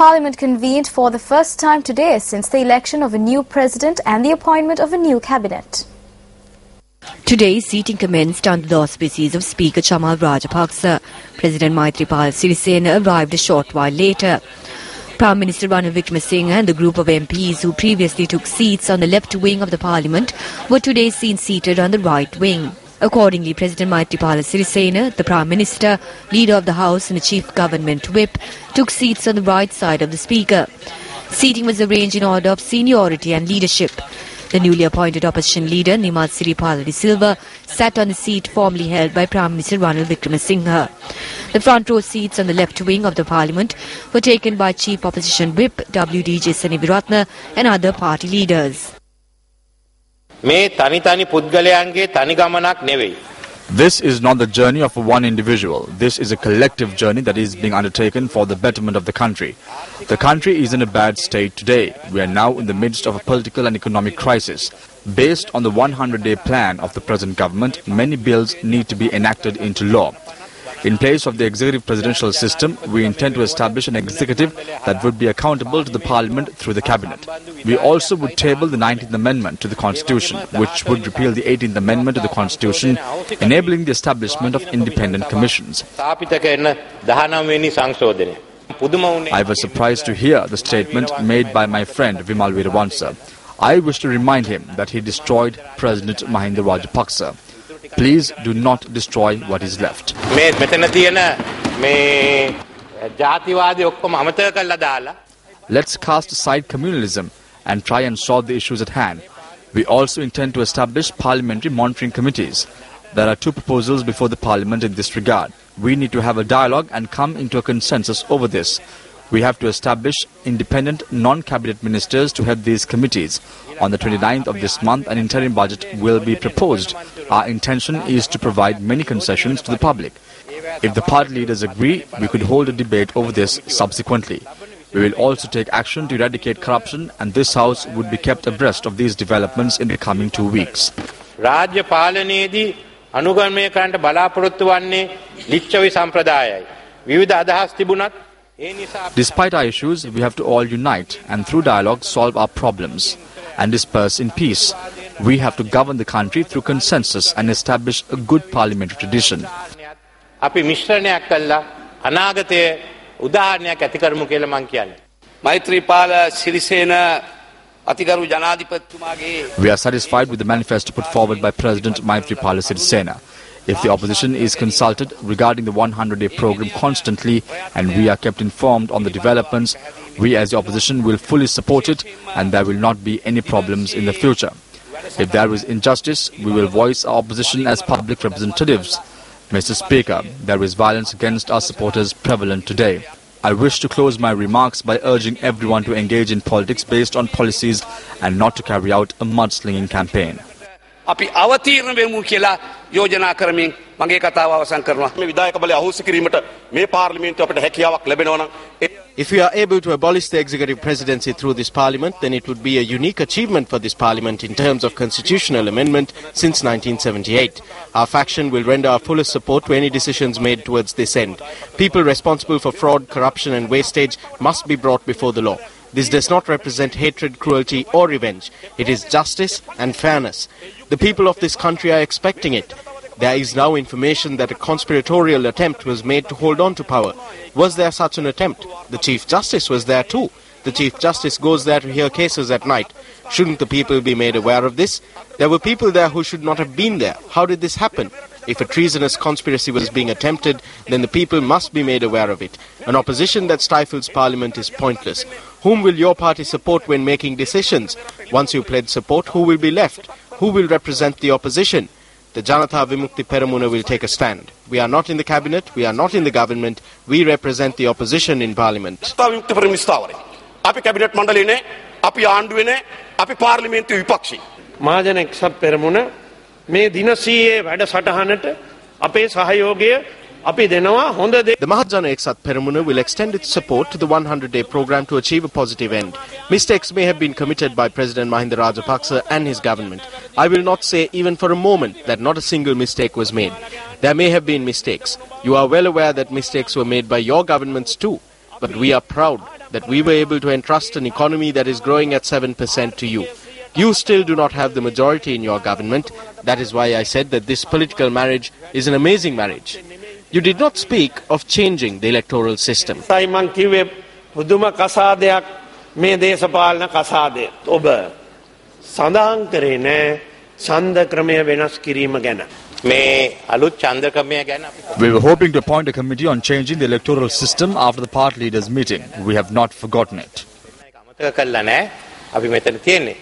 Parliament convened for the first time today since the election of a new president and the appointment of a new cabinet. Today, seating commenced under the auspices of Speaker Chamal Rajapaksa. President Maithripala Sirisena arrived a short while later. Prime Minister Ranil Wickremesinghe and the group of MPs who previously took seats on the left wing of the Parliament were today seen seated on the right wing. Accordingly, President Maithripala Sirisena, the Prime Minister, Leader of the House and the Chief Government Whip took seats on the right side of the Speaker. Seating was arranged in order of seniority and leadership. The newly appointed opposition leader, Nimal Siripala de Silva, sat on the seat formerly held by Prime Minister Ranil Wickremesinghe. The front row seats on the left wing of the Parliament were taken by Chief Opposition Whip W.D.J. Seniviratne and other party leaders. This is not the journey of one individual. This is a collective journey that is being undertaken for the betterment of the country. The country is in a bad state today. We are now in the midst of a political and economic crisis. Based on the 100-day plan of the present government, many bills need to be enacted into law. In place of the executive presidential system, we intend to establish an executive that would be accountable to the Parliament through the Cabinet. We also would table the 19th Amendment to the Constitution, which would repeal the 18th Amendment to the Constitution, enabling the establishment of independent commissions. I was surprised to hear the statement made by my friend Vimal Weerawansa. I wish to remind him that he destroyed President Mahinda Rajapaksa. Please do not destroy what is left. Let's cast aside communalism and try and solve the issues at hand. We also intend to establish parliamentary monitoring committees. There are 2 proposals before the Parliament in this regard. We need to have a dialogue and come into a consensus over this. We have to establish independent non-cabinet ministers to head these committees. On the 29th of this month, an interim budget will be proposed. Our intention is to provide many concessions to the public. If the party leaders agree, we could hold a debate over this subsequently. We will also take action to eradicate corruption, and this House would be kept abreast of these developments in the coming 2 weeks. Despite our issues, we have to all unite and through dialogue solve our problems and disperse in peace. We have to govern the country through consensus and establish a good parliamentary tradition. We are satisfied with the manifesto put forward by President Maithripala Sirisena. If the opposition is consulted regarding the 100-day program constantly and we are kept informed on the developments, we as the opposition will fully support it and there will not be any problems in the future. If there is injustice, we will voice our opposition as public representatives. Mr. Speaker, there is violence against our supporters prevalent today. I wish to close my remarks by urging everyone to engage in politics based on policies and not to carry out a mudslinging campaign. අපි අවතීර්ණ වෙමු කියලා යෝජනා කරමින් මගේ කතාව අවසන් කරනවා. මේ විධායක බලය අහෝසි කිරීමට මේ පාර්ලිමේන්තුව අපිට හැකියාවක් ලැබෙනවා නම් If we are able to abolish the executive presidency through this parliament, then it would be a unique achievement for this parliament in terms of constitutional amendment since 1978. Our faction will render our fullest support to any decisions made towards this end. People responsible for fraud, corruption and wastage must be brought before the law. This does not represent hatred, cruelty or revenge. It is justice and fairness. The people of this country are expecting it. There is now information that a conspiratorial attempt was made to hold on to power. Was there such an attempt? The Chief Justice was there too. The Chief Justice goes there to hear cases at night. Shouldn't the people be made aware of this? There were people there who should not have been there. How did this happen? If a treasonous conspiracy was being attempted, then the people must be made aware of it. An opposition that stifles parliament is pointless. Whom will your party support when making decisions? Once you pledge support, who will be left? Who will represent the opposition? The Janatha Vimukti Peramuna will take a stand. We are not in the cabinet, we are not in the government, we represent the opposition in parliament. අපි cabinet මණ්ඩලයේ නේ, අපි ආණ්ඩුවේ නේ, අපි පාර්ලිමේන්තු විපක්ෂයි. මහජන එක්සත් පෙරමුණ මේ දින 100 වැඩසටහනට අපේ සහයෝගය අපි දෙනවා හොඳ දේ. The Mahajana Eksat Peramuna will extend its support to the 100-day program to achieve a positive end. Mistakes may have been committed by President Mahinda Rajapaksa and his government. I will not say even for a moment that not a single mistake was made. There may have been mistakes. You are well aware that mistakes were made by your governments too. But we are proud that we were able to entrust an economy that is growing at 7% to you. You still do not have the majority in your government. That is why I said that this political marriage is an amazing marriage. You did not speak of changing the electoral system. පුදුම කසාදයක් මේ දේශපාලන කසාදය. ඔබ සඳහන් කරේ නෑ ඡන්ද ක්‍රමය වෙනස් කිරීම ගැන. මේ අලුත් ඡන්ද ක්‍රමය ගැන We were hoping to appoint a committee on changing the electoral system after the party leaders meeting. We have not forgotten it. අමතක කළා නෑ. අපි මෙතන තියෙන්නේ